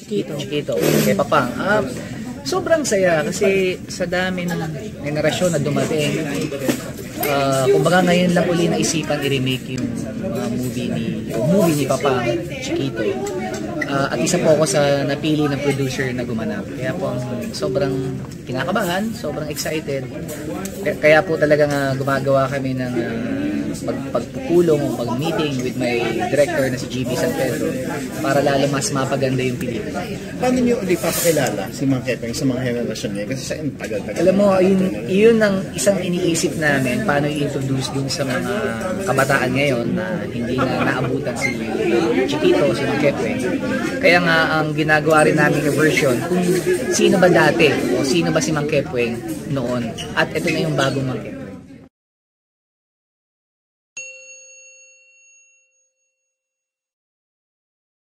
Chiquito, kay Papang. Sobrang saya kasi sa dami ng generasyon na dumating. Kumbaga ngayon lang uli naisipan i-remake yung movie ni Papang, Chiquito. At isa po ako sa napili ng producer na gumanap. Kaya po sobrang kinakabahan, sobrang excited. Kaya po talagang gumagawa kami ng pagpupulong o pag-meeting with my director na si GB San Pedro para lalo mas mapaganda yung pelikula. Paano niyo ulit papakilala si Mang Kepeng sa mga henerasyon niya? Kasi sa tagal-tagal. Alam mo, yun ang isang iniisip namin, paano i-introduce dun sa mga kabataan ngayon na hindi na naabutan si Chiquito, si Mang Kepeng. Kaya nga, ang ginagawa rin namin yung version kung sino ba dati o sino ba si Mang Kepeng noon at ito na yung bagong Mang Kepeng.